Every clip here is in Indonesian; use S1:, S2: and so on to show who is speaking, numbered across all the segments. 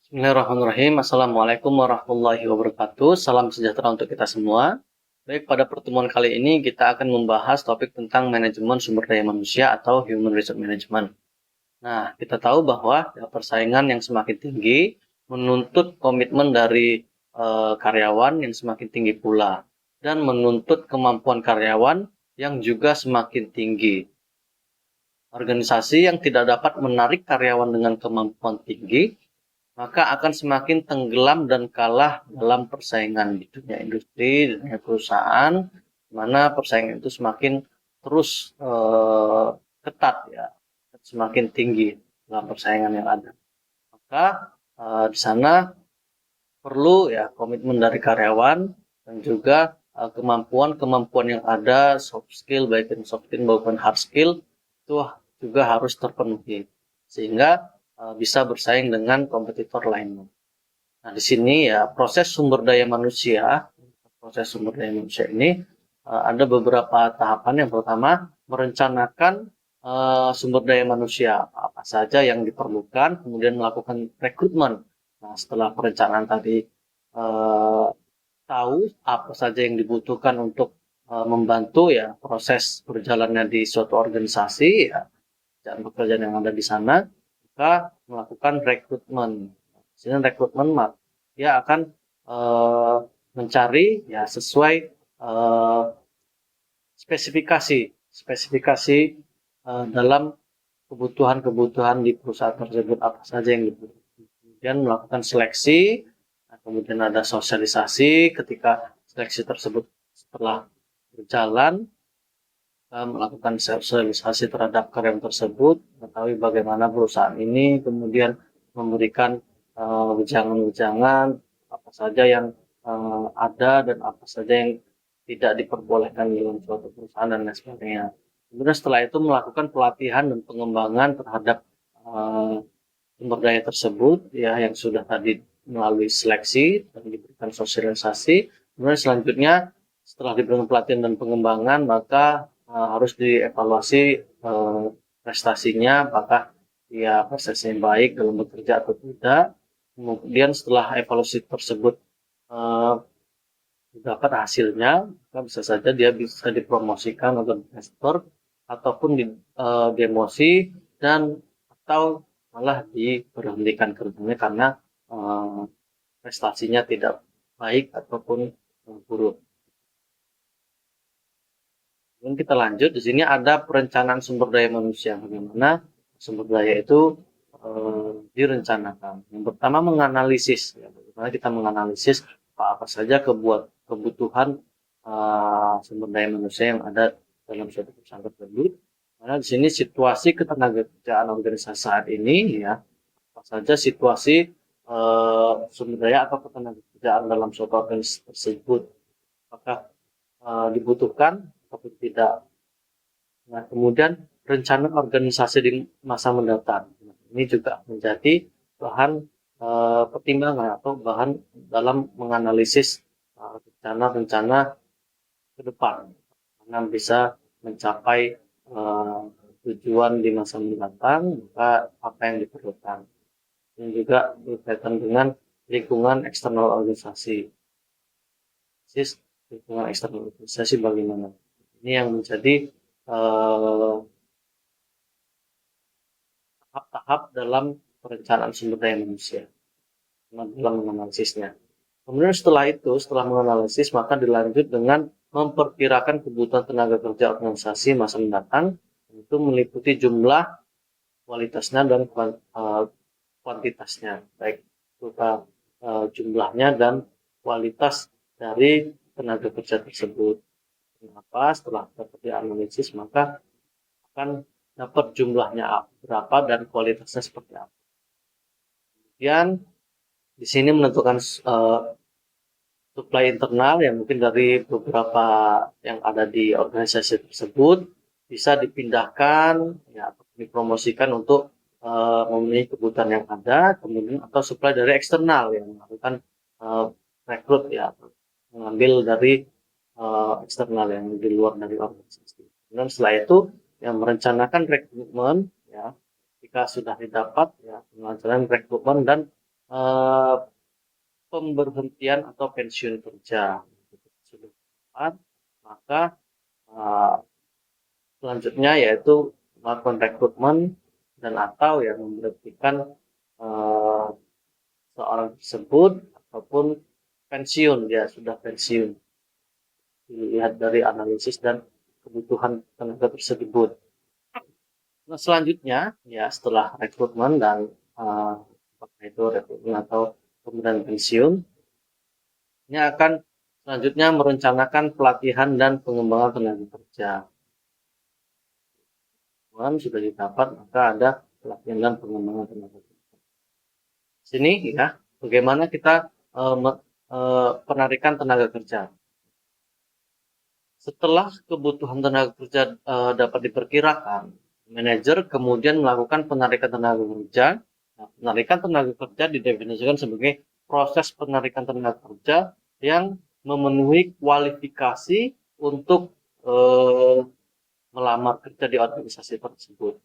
S1: Bismillahirrahmanirrahim. Assalamualaikum warahmatullahi wabarakatuh. Salam sejahtera untuk kita semua. Baik, pada pertemuan kali ini kita akan membahas topik tentang manajemen sumber daya manusia atau Human Resource Management. Nah, kita tahu bahwa persaingan yang semakin tinggi menuntut komitmen dari karyawan yang semakin tinggi pula, dan menuntut kemampuan karyawan yang juga semakin tinggi. Organisasi yang tidak dapat menarik karyawan dengan kemampuan tinggi maka akan semakin tenggelam dan kalah dalam persaingan di dunia industri, di dunia perusahaan, mana persaingan itu semakin terus ketat ya, semakin tinggi dalam persaingan yang ada. Maka di sana perlu ya komitmen dari karyawan dan juga kemampuan-kemampuan yang ada, soft skill baik soft skill maupun hard skill itu juga harus terpenuhi sehingga bisa bersaing dengan kompetitor lainnya. Nah, di sini ya proses sumber daya manusia ini ada beberapa tahapan. Yang pertama, merencanakan sumber daya manusia apa saja yang diperlukan, kemudian melakukan rekrutmen. Nah, setelah perencanaan tadi tahu apa saja yang dibutuhkan untuk membantu ya proses berjalannya di suatu organisasi ya dan pekerjaan yang ada di sana, maka melakukan rekrutmen. Sini rekrutmen dia akan mencari ya sesuai spesifikasi dalam kebutuhan-kebutuhan di perusahaan tersebut apa saja yang dibutuhkan. Kemudian melakukan seleksi, kemudian ada sosialisasi ketika seleksi tersebut setelah berjalan, melakukan sosialisasi terhadap karyawan tersebut, mengetahui bagaimana perusahaan ini, kemudian memberikan wejangan-wejangan apa saja yang ada dan apa saja yang tidak diperbolehkan dalam suatu perusahaan dan lain sebagainya. Kemudian setelah itu melakukan pelatihan dan pengembangan terhadap sumber daya tersebut ya yang sudah tadi melalui seleksi dan diberikan sosialisasi. Kemudian selanjutnya setelah diberikan pelatihan dan pengembangan maka harus dievaluasi prestasinya, apakah dia prestasinya baik dalam bekerja atau tidak. Kemudian setelah evaluasi tersebut dapat hasilnya, maka bisa saja dia bisa dipromosikan atau investor ataupun demosi dan atau malah diberhentikan kerjanya karena prestasinya tidak baik ataupun buruk. Kemudian kita lanjut, di sini ada perencanaan sumber daya manusia, bagaimana sumber daya itu direncanakan. Yang pertama menganalisis, ya, bagaimana kita menganalisis apa saja kebutuhan sumber daya manusia yang ada dalam suatu perusahaan tersebut. Karena di sini situasi ketenagakerjaan organisasi saat ini, ya, apa saja situasi sumber daya atau ketenagakerjaan dalam suatu organisasi tersebut, apakah dibutuhkan atau tidak. Nah, kemudian rencana organisasi di masa mendatang. Ini juga menjadi bahan pertimbangan atau bahan dalam menganalisis rencana-rencana ke depan. Karena bisa mencapai tujuan di masa mendatang, maka apa yang diperlukan. Dan juga berkaitan dengan lingkungan eksternal organisasi. Lingkungan eksternal organisasi bagaimana? Ini yang menjadi tahap-tahap dalam perencanaan sumber daya manusia dalam menganalisisnya. Kemudian setelah menganalisis, maka dilanjut dengan memperkirakan kebutuhan tenaga kerja organisasi masa mendatang, itu meliputi jumlah, kualitasnya dan kuantitasnya, baik berupa jumlahnya dan kualitas dari tenaga kerja tersebut. Kenapa? Setelah terjadi analisis, maka akan dapat jumlahnya berapa dan kualitasnya seperti apa. Kemudian di sini menentukan supply internal yang mungkin dari beberapa yang ada di organisasi tersebut bisa dipindahkan ya atau dipromosikan untuk memenuhi kebutuhan yang ada, kemudian atau supply dari eksternal yang melakukan rekrut ya mengambil dari eksternal yang di luar dari organisasi. Kemudian setelah itu yang merencanakan rekrutmen ya jika sudah didapat ya perencanaan rekrutmen dan eh, pemberhentian atau pensiun kerja. Sudah tepat, maka eh, selanjutnya yaitu melakukan rekrutmen dan atau ya memberhentikan eh, seorang tersebut ataupun pensiun, dia sudah pensiun, dilihat dari analisis dan kebutuhan tenaga tersebut. Nah, selanjutnya ya setelah rekrutmen dan apakah itu rekrutmen atau pemberian pensiun, ini akan selanjutnya merencanakan pelatihan dan pengembangan tenaga kerja. Sudah didapat, maka ada pelatihan dan pengembangan tenaga kerja. Sini ya, bagaimana kita penarikan tenaga kerja. Setelah kebutuhan tenaga kerja dapat diperkirakan, manajer kemudian melakukan penarikan tenaga kerja. Nah, penarikan tenaga kerja didefinisikan sebagai proses penarikan tenaga kerja yang memenuhi kualifikasi untuk melamar kerja di organisasi tersebut.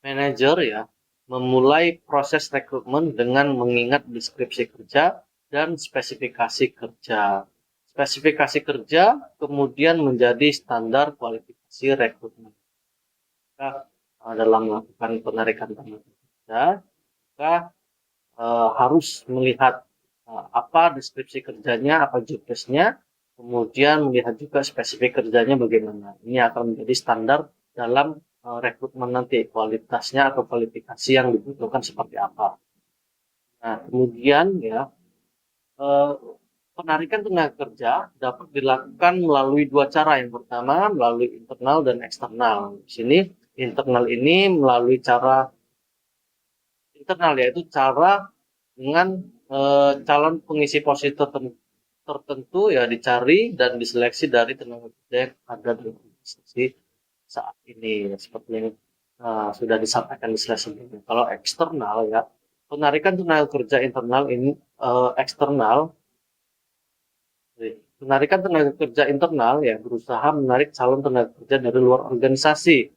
S1: Manajer ya memulai proses rekrutmen dengan mengingat deskripsi kerja dan spesifikasi kerja. Spesifikasi kerja kemudian menjadi standar kualifikasi rekrutmen. Maka dalam melakukan penarikan tenaga kerja, maka harus melihat apa deskripsi kerjanya, apa job desk-nya, kemudian melihat juga spesifik kerjanya bagaimana. Ini akan menjadi standar dalam rekrutmen nanti, kualitasnya atau kualifikasi yang dibutuhkan seperti apa. Nah, kemudian ya penarikan tenaga kerja dapat dilakukan melalui dua cara. Yang pertama melalui internal dan eksternal. Di sini internal ini melalui cara internal, yaitu cara dengan calon pengisi posisi tertentu ya dicari dan diseleksi dari tenaga kerja yang ada di organisasi saat ini, seperti yang sudah disampaikan di slide sebelumnya. Kalau eksternal ya, penarikan tenaga kerja internal ini eksternal. Penarikan tenaga kerja internal ya berusaha menarik calon tenaga kerja dari luar organisasi.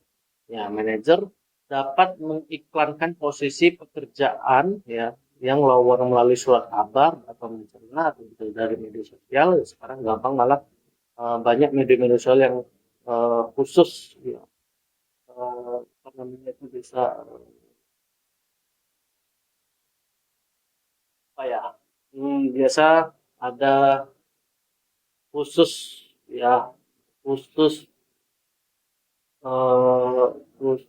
S1: Ya, manajer dapat mengiklankan posisi pekerjaan ya yang lowongan melalui surat kabar atau mencerna atau dari media sosial. Sekarang gampang, malah banyak media-media sosial yang khusus ya, apa namanya itu bisa apa ya? Biasa ada khusus ya khusus khusus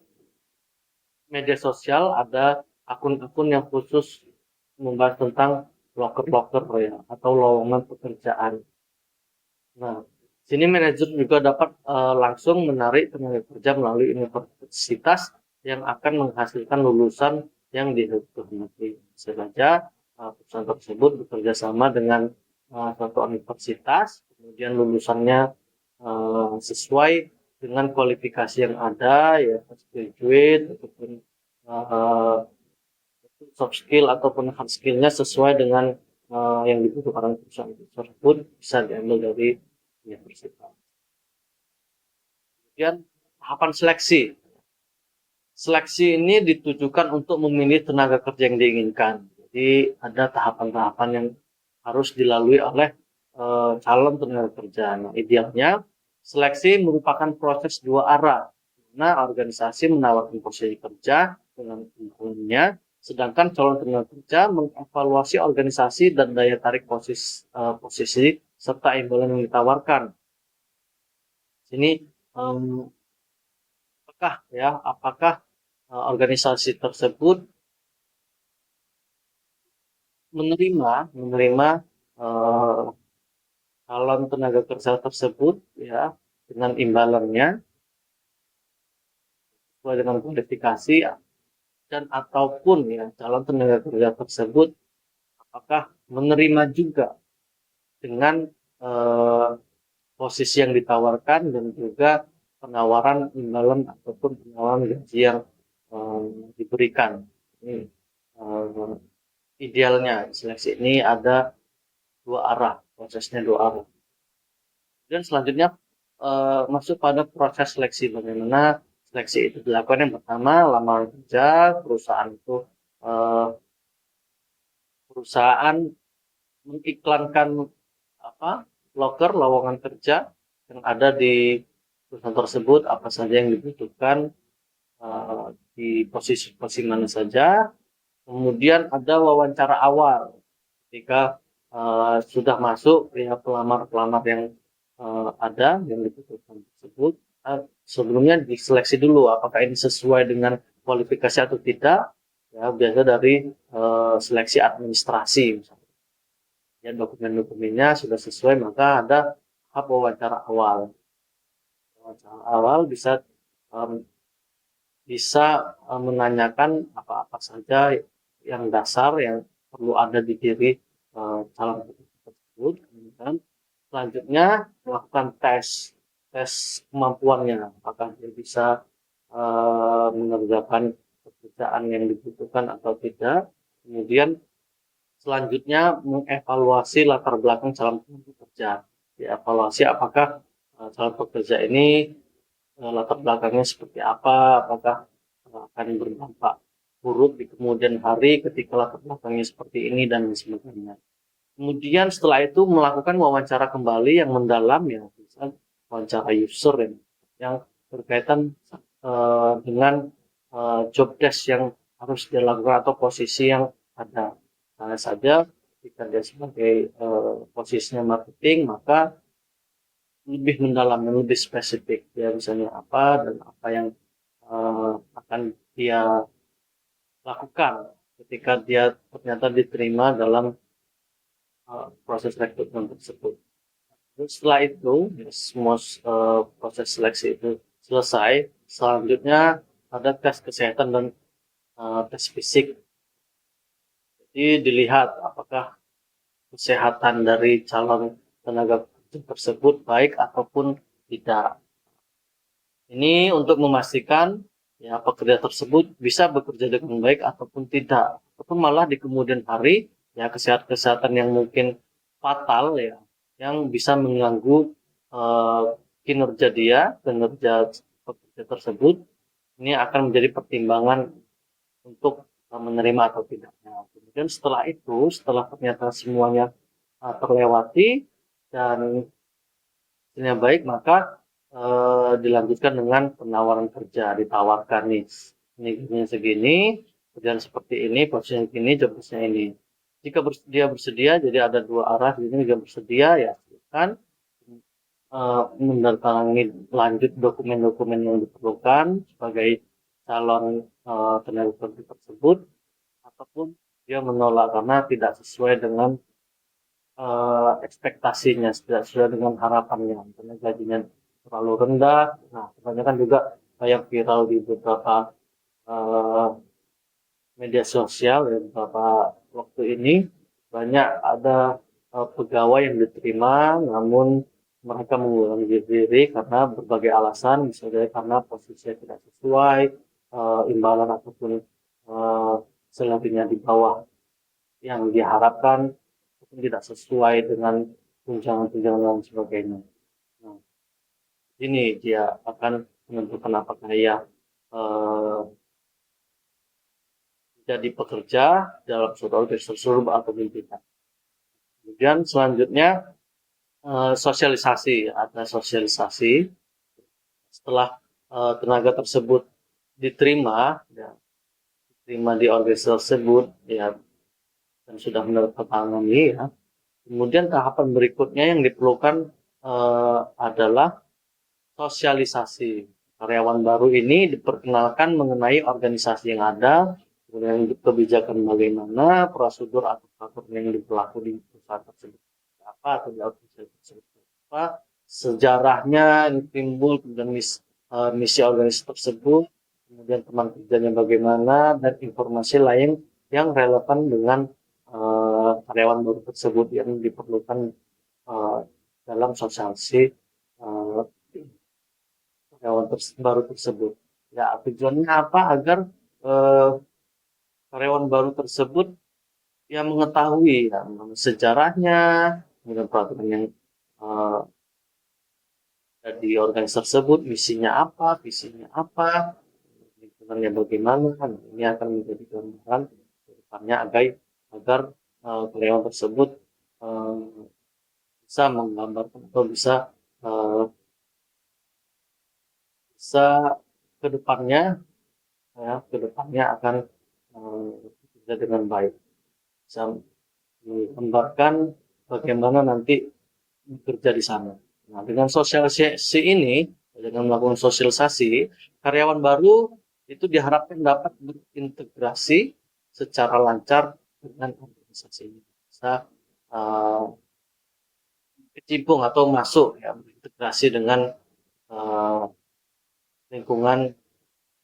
S1: media sosial, ada akun-akun yang khusus membahas tentang loker-loker ya atau lowongan pekerjaan. Nah, sini manajer juga dapat langsung menarik tenaga kerja melalui universitas yang akan menghasilkan lulusan yang dikehendaki. Sengaja perusahaan tersebut bekerja sama dengan suatu universitas, kemudian lulusannya sesuai dengan kualifikasi yang ada, ya graduate ataupun uh, soft skill ataupun hard skillnya sesuai dengan yang dibutuhkan perusahaan tersebut, bisa diambil dari universitas. Kemudian tahapan seleksi. Seleksi ini ditujukan untuk memilih tenaga kerja yang diinginkan. Jadi ada tahapan-tahapan yang harus dilalui oleh calon tenaga kerja. Nah, idealnya seleksi merupakan proses dua arah. Nah, organisasi menawarkan posisi kerja dengan umumnya, sedangkan calon tenaga kerja mengevaluasi organisasi dan daya tarik posisi serta imbalan yang ditawarkan. Sini apakah organisasi tersebut menerima calon tenaga kerja tersebut ya dengan imbalannya sesuai dengan kualifikasi, dan ataupun ya calon tenaga kerja tersebut apakah menerima juga dengan posisi yang ditawarkan dan juga penawaran imbalan ataupun penawaran gaji yang diberikan. Ini idealnya seleksi ini ada dua arah, prosesnya dua arah. Dan selanjutnya masuk pada proses seleksi. Bagaimana seleksi itu dilakukan? Yang pertama, lamaran kerja. Perusahaan itu eh, perusahaan mengiklankan lowongan kerja yang ada di perusahaan tersebut, apa saja yang dibutuhkan, di posisi mana saja. Kemudian ada wawancara awal ketika sudah masuk ya pelamar-pelamar yang ada yang dibutuhkan tersebut. Sebelumnya diseleksi dulu apakah ini sesuai dengan kualifikasi atau tidak. Ya, biasa dari seleksi administrasi misalnya. Ya, dokumen-dokumennya sudah sesuai, maka ada tahap wawancara awal. Wawancara awal bisa menanyakan apa-apa saja yang dasar yang perlu ada di diri calon tersebut. Kemudian selanjutnya melakukan tes kemampuannya, apakah dia bisa mengerjakan pekerjaan yang dibutuhkan atau tidak. Kemudian selanjutnya mengevaluasi latar belakang calon pekerja, dievaluasi apakah calon pekerja ini latar belakangnya seperti apa, apakah akan berdampak buruk di kemudian hari ketika latar belakangnya seperti ini dan sebagainya. Kemudian setelah itu melakukan wawancara kembali yang mendalam, ya, misal wawancara user yang berkaitan dengan job desk yang harus dilakukan atau posisi yang ada. Misalnya saja jika dia sebagai posisinya marketing, maka lebih mendalam dan lebih spesifik, ya, misalnya apa dan apa yang akan dia lakukan ketika dia ternyata diterima dalam proses rekrutmen tersebut. Terus setelah itu semua proses seleksi itu selesai, selanjutnya ada tes kesehatan dan tes fisik. Jadi dilihat apakah kesehatan dari calon tenaga kerja tersebut baik ataupun tidak. Ini untuk memastikan ya pekerja tersebut bisa bekerja dengan baik ataupun tidak, ataupun malah di kemudian hari ya kesehatan yang mungkin fatal, ya, yang bisa mengganggu eh, kinerja pekerja tersebut. Ini akan menjadi pertimbangan untuk menerima atau tidaknya. Kemudian setelah ternyata semuanya terlewati dan hasilnya baik, maka dilanjutkan dengan penawaran kerja, ditawarkan nih, ini segini, kerjaan seperti ini, posisinya gini, jobnya ini. Jika dia bersedia, jadi ada dua arah, ini juga bersedia, ya silakan menandatangani lanjut dokumen-dokumen yang diperlukan sebagai calon tenaga kerja tersebut, ataupun dia menolak karena tidak sesuai dengan ekspektasinya, tidak sesuai dengan harapannya, karena gajinya terlalu rendah. Nah, kebanyakan juga kayak viral di beberapa uh, media sosial ya, beberapa waktu ini banyak ada pegawai yang diterima, namun mereka mengundurkan diri karena berbagai alasan, misalnya karena posisinya tidak sesuai, imbalan ataupun uh, selebihnya di bawah yang diharapkan, tidak sesuai dengan tunjangan-tunjangan dan sebagainya. Nah, ini dia akan menentukan apakah ia eh, jadi pekerja dalam suatu organisasi tersebut atau tidak. Kemudian selanjutnya sosialisasi, ada sosialisasi setelah tenaga tersebut diterima, ya, diterima di organisasi tersebut, ya, dan sudah menandatangani, ya. Kemudian tahapan berikutnya yang diperlukan adalah sosialisasi. Karyawan baru ini diperkenalkan mengenai organisasi yang ada, kemudian kebijakan bagaimana, prosedur atau peraturan yang berlaku di perusahaan tersebut apa, atau di organisasi tersebut apa, sejarahnya ini timbul, kemudian misi organisasi tersebut, kemudian teman kerjanya bagaimana, dan informasi lain yang relevan dengan karyawan baru tersebut yang diperlukan uh, dalam sosialisasi uh, karyawan baru tersebut. Ya, tujuannya apa? Agar eh, karyawan baru tersebut ya mengetahui ya, sejarahnya, kemudian peraturan yang eh, di organisasi tersebut, misinya apa, visinya apa, lingkungannya bagaimana. Ini akan menjadi gambaran depannya agar karyawan tersebut bisa menggambarkan atau bisa ke depannya akan bekerja dengan baik, bisa menggambarkan bagaimana nanti bekerja di sana. Nah, dengan sosialisasi ini, dengan melakukan sosialisasi, karyawan baru itu diharapkan dapat berintegrasi secara lancar dengan organisasi ini, bisa kecimpung atau masuk ya, berintegrasi dengan lingkungan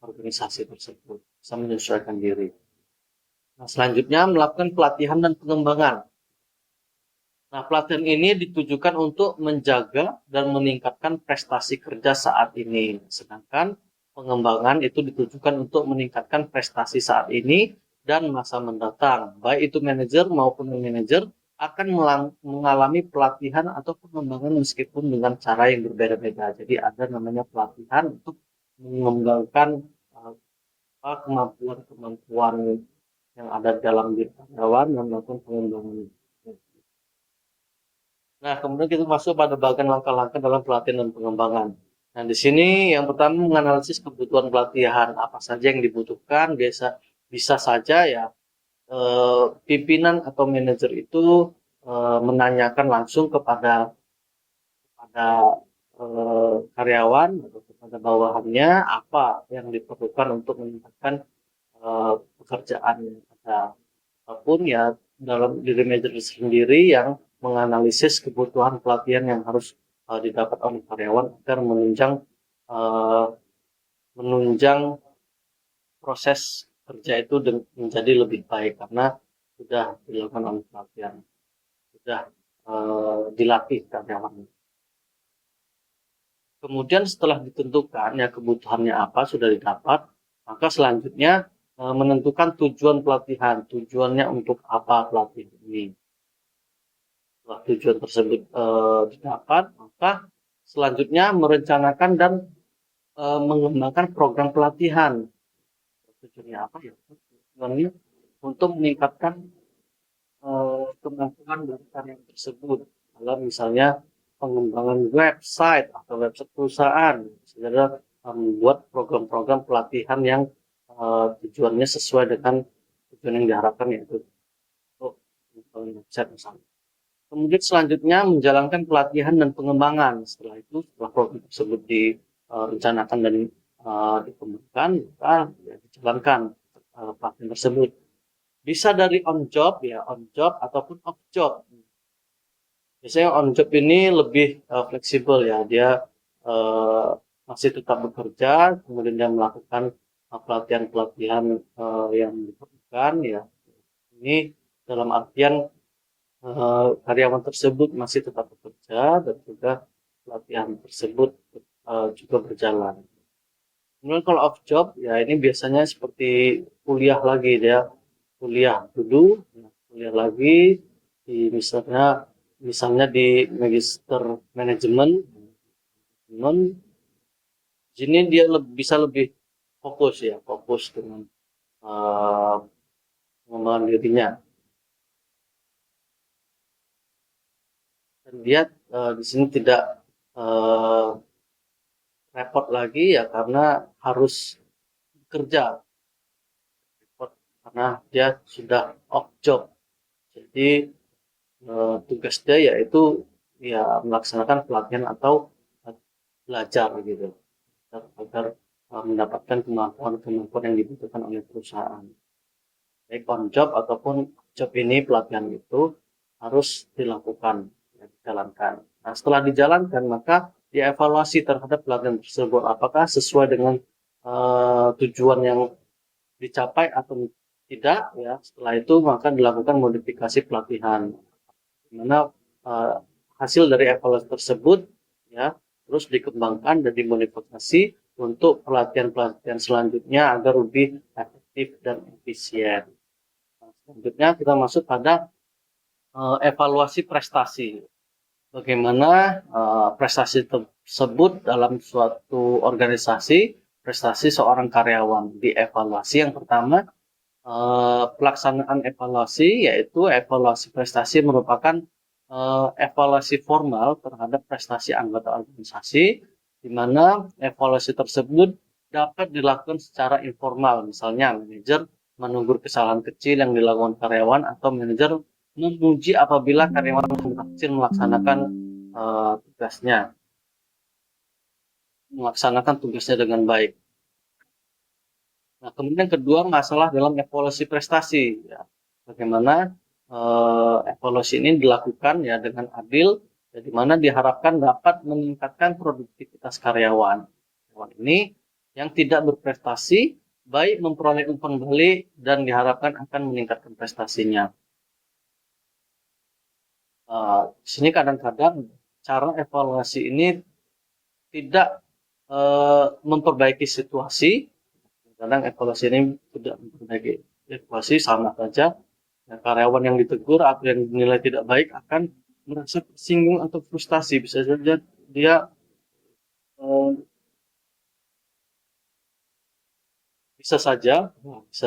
S1: organisasi tersebut, bisa menyesuaikan diri. Nah, selanjutnya melakukan pelatihan dan pengembangan. Nah, pelatihan ini ditujukan untuk menjaga dan meningkatkan prestasi kerja saat ini. Sedangkan pengembangan itu ditujukan untuk meningkatkan prestasi saat ini dan masa mendatang. Baik itu manajer maupun manajer akan mengalami pelatihan atau pengembangan meskipun dengan cara yang berbeda-beda. Jadi ada namanya pelatihan untuk mengembangkan kemampuan-kemampuan yang ada dalam diri karyawan dan melakukan pengembangan. Nah, kemudian kita masuk pada bagian langkah-langkah dalam pelatihan dan pengembangan. Nah, di sini yang pertama menganalisis kebutuhan pelatihan, apa saja yang dibutuhkan. Bisa saja ya pimpinan atau manajer itu menanyakan langsung kepada karyawan atau kepada bawahannya apa yang diperlukan untuk meningkatkan pekerjaan yang ada, ataupun ya dalam diri manajer sendiri yang menganalisis kebutuhan pelatihan yang harus didapat oleh karyawan agar menunjang proses kerja itu menjadi lebih baik karena sudah dilakukan oleh pelatihan, sudah dilatih karyawan. Kemudian setelah ditentukan ya kebutuhannya apa sudah didapat, maka selanjutnya menentukan tujuan pelatihan, tujuannya untuk apa pelatihan ini. Setelah tujuan tersebut didapat, maka selanjutnya merencanakan dan mengembangkan program pelatihan. Tujuannya apa ya? Tujuannya untuk meningkatkan kemampuan dari karyawan tersebut. Kalau misalnya pengembangan website atau website perusahaan, saudara membuat program-program pelatihan yang tujuannya sesuai dengan tujuan yang diharapkan, yaitu untuk website misalnya. Kemudian selanjutnya menjalankan pelatihan dan pengembangan. Setelah itu, setelah program tersebut direncanakan dan dikembangkan, maka ya, dijalankan pelatihan tersebut. Bisa dari on job ataupun off job. Biasanya on job ini lebih fleksibel ya, dia masih tetap bekerja, kemudian dia melakukan pelatihan-pelatihan yang diperlukan ya. Ini dalam artian karyawan tersebut masih tetap bekerja dan juga pelatihan tersebut juga berjalan. Kemudian kalau off job ya ini biasanya seperti kuliah lagi, dia kuliah dulu, kuliah lagi di misalnya di magister manajemen. Sini dia bisa lebih fokus dengan pengembangan dirinya. Dan dia di sini tidak repot lagi ya karena harus bekerja, repot karena dia sudah off job. Jadi tugas dia yaitu ya melaksanakan pelatihan atau belajar gitu agar mendapatkan kemampuan yang dibutuhkan oleh perusahaan. Baik on job ataupun job ini pelatihan itu harus dilakukan, dijalankan. Nah, setelah dijalankan maka dievaluasi terhadap pelatihan tersebut apakah sesuai dengan tujuan yang dicapai atau tidak ya. Setelah itu maka dilakukan modifikasi pelatihan, di mana hasil dari evaluasi tersebut ya terus dikembangkan dan dimodifikasi untuk pelatihan-pelatihan selanjutnya agar lebih efektif dan efisien. Selanjutnya kita masuk pada evaluasi prestasi. Bagaimana prestasi tersebut dalam suatu organisasi, prestasi seorang karyawan dievaluasi. Yang pertama Pelaksanaan evaluasi, yaitu evaluasi prestasi merupakan evaluasi formal terhadap prestasi anggota organisasi, di mana evaluasi tersebut dapat dilakukan secara informal. Misalnya, manajer menegur kesalahan kecil yang dilakukan karyawan, atau manajer memuji apabila karyawan berhasil melaksanakan tugasnya dengan baik. Nah, kemudian kedua, masalah dalam evaluasi prestasi. Ya. Bagaimana evaluasi ini dilakukan ya dengan adil, ya, di mana diharapkan dapat meningkatkan produktivitas karyawan. Karyawan ini yang tidak berprestasi, baik memperoleh umpan balik dan diharapkan akan meningkatkan prestasinya. Di sini kadang-kadang cara evaluasi ini tidak memperbaiki situasi. Kadang evaluasi ini tidak memperbaiki situasi, sama saja. Nah, karyawan yang ditegur atau yang dinilai tidak baik akan merasa tersinggung atau frustasi. Bisa saja dia eh, bisa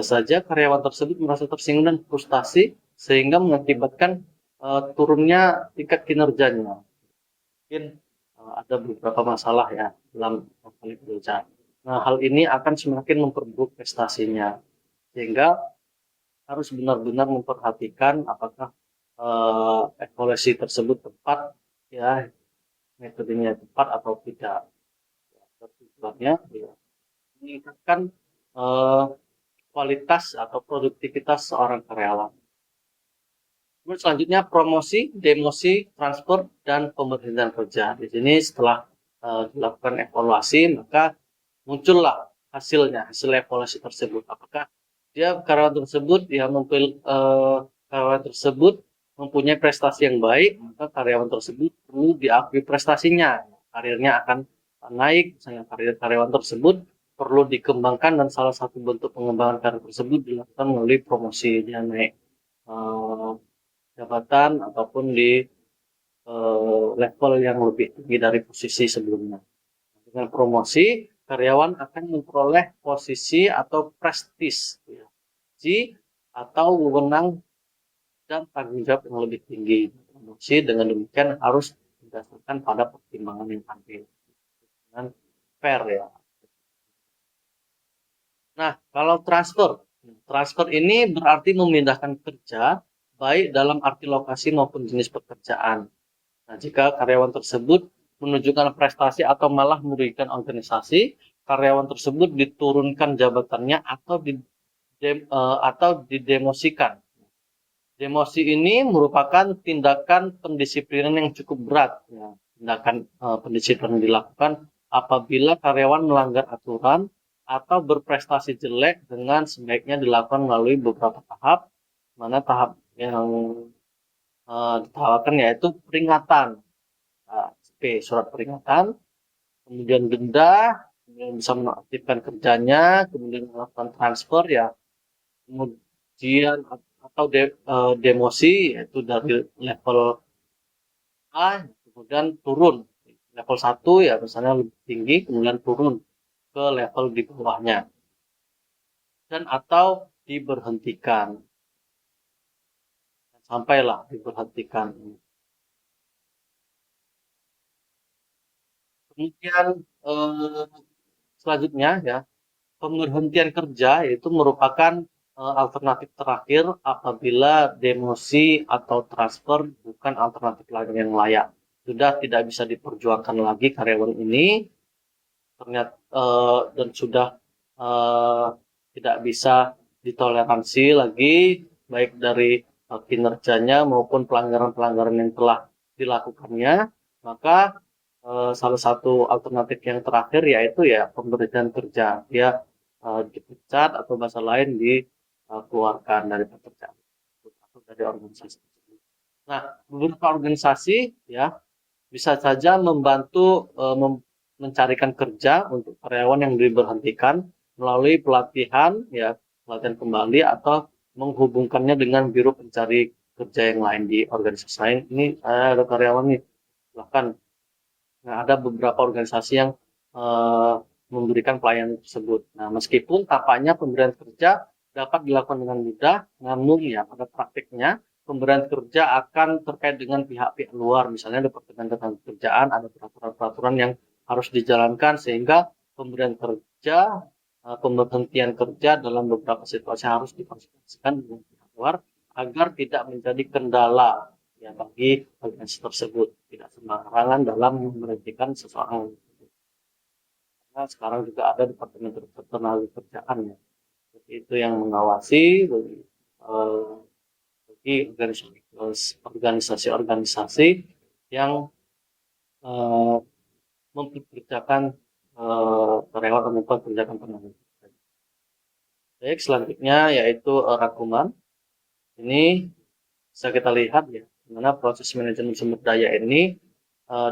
S1: saja karyawan tersebut merasa tersinggung dan frustasi sehingga mengakibatkan turunnya tingkat kinerjanya. Mungkin ada beberapa masalah ya dalam kinerja. Nah, hal ini akan semakin memperburuk prestasinya, sehingga harus benar-benar memperhatikan apakah evaluasi tersebut tepat, ya, metodenya tepat atau tidak. Tujuannya ya, meningkatkan eh, kualitas atau produktivitas seorang karyawan. Kemudian selanjutnya promosi, demosi, transfer, dan pemberhentian kerja. Di sini setelah dilakukan evaluasi, maka muncullah hasil evaluasi tersebut. Apakah dia karyawan tersebut karyawan tersebut mempunyai prestasi yang baik, maka karyawan tersebut perlu diakui prestasinya, karirnya akan naik. Misalnya karir karyawan tersebut perlu dikembangkan, dan salah satu bentuk pengembangan karir tersebut dilakukan melalui promosi, dia naik jabatan ataupun di level yang lebih tinggi dari posisi sebelumnya. Dengan promosi, karyawan akan memperoleh posisi atau prestis, ya, atau wewenang dan tanggung jawab yang lebih tinggi. Promosi dengan demikian harus berdasarkan pada pertimbangan yang adil dan fair, ya. Nah, kalau transfer ini berarti memindahkan kerja, baik dalam arti lokasi maupun jenis pekerjaan. Nah, jika karyawan tersebut menunjukkan prestasi atau malah merugikan organisasi, karyawan tersebut diturunkan jabatannya atau didemosikan. Demosi ini merupakan tindakan pendisiplinan yang cukup berat. Ya. Tindakan pendisiplinan dilakukan apabila karyawan melanggar aturan atau berprestasi jelek, dengan sebaiknya dilakukan melalui beberapa tahap. Mana tahap yang ditawarkan yaitu peringatan, surat peringatan, kemudian denda, kemudian bisa menonaktifkan kerjanya, kemudian melakukan transfer, ya, kemudian atau demosi, yaitu dari level A kemudian turun level 1, ya, misalnya lebih tinggi kemudian turun ke level di bawahnya, dan atau diberhentikan, sampailah diberhentikan. Kemudian eh, selanjutnya, ya, pemberhentian kerja itu merupakan alternatif terakhir apabila demosi atau transfer bukan alternatif lain yang layak. Sudah tidak bisa diperjuangkan lagi karyawan ini, ternyata dan sudah eh, tidak bisa ditoleransi lagi, baik dari kinerjanya maupun pelanggaran-pelanggaran yang telah dilakukannya, maka salah satu alternatif yang terakhir yaitu ya pemberhentian kerja. Dia dipecat atau bahasa lain dikeluarkan dari pekerjaan atau dari organisasi. Nah, beberapa organisasi, ya, bisa saja membantu mencarikan kerja untuk karyawan yang diberhentikan melalui pelatihan, ya, pelatihan kembali, atau menghubungkannya dengan biro pencari kerja yang lain di organisasi lain. Ini saya ada karyawan nih, bahkan nah, ada beberapa organisasi yang memberikan pelayanan tersebut. Nah, meskipun tampaknya pemberian kerja dapat dilakukan dengan mudah, namun ya pada praktiknya pemberian kerja akan terkait dengan pihak-pihak luar, misalnya Departemen Ketenagakerjaan, ada peraturan-peraturan yang harus dijalankan sehingga pemberian kerja, pemberhentian kerja dalam beberapa situasi harus dikonsultasikan dengan pihak luar agar tidak menjadi kendala ya bagi organisasi tersebut, tidak sembarangan dalam memberhentikan seseorang. Karena sekarang juga ada Departemen Ketenagakerjaan ya, seperti itu yang mengawasi eh, bagi organisasi-organisasi yang eh, mempekerjakan karyawan atau mempekerjakan tenaga kerja. Baik, selanjutnya yaitu rangkuman. Ini bisa kita lihat ya, dimana proses manajemen sumber daya ini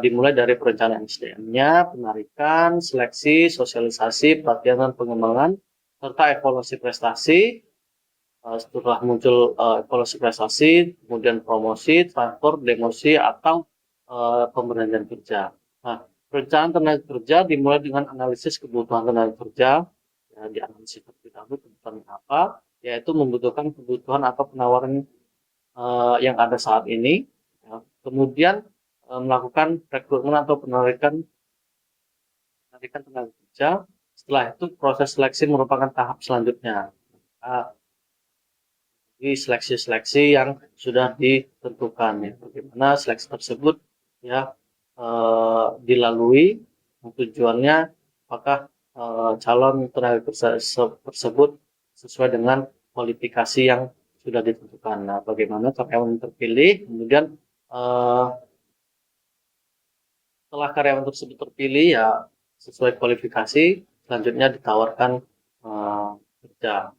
S1: dimulai dari perencanaan SDM-nya, penarikan, seleksi, sosialisasi, pelatihan dan pengembangan, serta evaluasi prestasi. Setelah muncul evaluasi prestasi, kemudian promosi, transfer, demosi, atau pemberhentian kerja. Nah, perencanaan tenaga kerja dimulai dengan analisis kebutuhan tenaga kerja, ya, dianalisis terlebih dahulu kebutuhan apa, yaitu membutuhkan kebutuhan atau penawaran yang ada saat ini, ya. Kemudian melakukan rekrutmen atau penarikan tenaga kerja. Setelah itu proses seleksi merupakan tahap selanjutnya. Di seleksi-seleksi yang sudah ditentukan ya. Bagaimana seleksi tersebut ya dilalui, tujuannya apakah calon tenaga kerja tersebut sesuai dengan kualifikasi yang sudah ditentukan. Nah, bagaimana karyawan terpilih, kemudian setelah karyawan tersebut terpilih ya sesuai kualifikasi, selanjutnya ditawarkan kerja.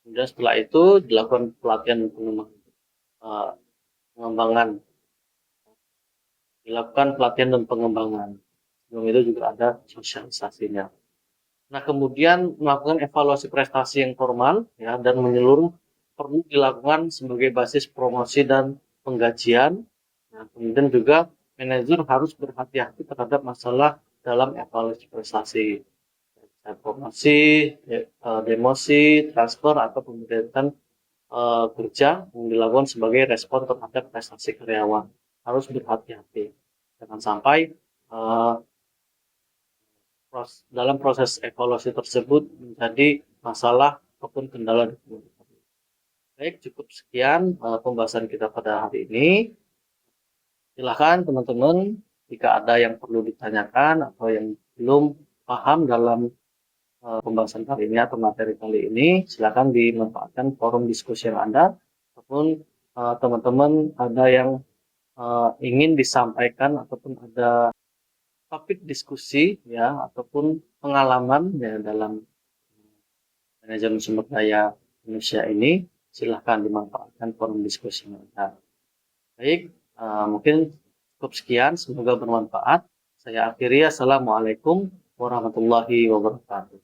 S1: Kemudian setelah itu dilakukan pelatihan dan pengembangan. Dilakukan pelatihan dan pengembangan. Sebelum itu juga ada sosialisasinya. Nah, kemudian melakukan evaluasi prestasi yang formal ya dan menyeluruh perlu dilakukan sebagai basis promosi dan penggajian. Nah, kemudian juga manajer harus berhati-hati terhadap masalah dalam evaluasi prestasi. Promosi, demosi, transfer atau pemberhentian kerja yang dilakukan sebagai respon terhadap prestasi karyawan. Harus berhati-hati. Jangan sampai dalam proses evaluasi tersebut menjadi masalah ataupun kendala di kemudian. Baik, cukup sekian pembahasan kita pada hari ini. Silakan teman-teman jika ada yang perlu ditanyakan atau yang belum paham dalam pembahasan kali ini atau materi kali ini, silakan dimanfaatkan forum diskusi yang ada ataupun teman-teman ada yang ingin disampaikan ataupun ada topik diskusi ya ataupun pengalaman ya dalam manajemen sumber daya manusia ini, silahkan dimanfaatkan forum diskusi yang ada. Baik, mungkin cukup sekian, semoga bermanfaat. Saya akhiri, assalamualaikum warahmatullahi wabarakatuh.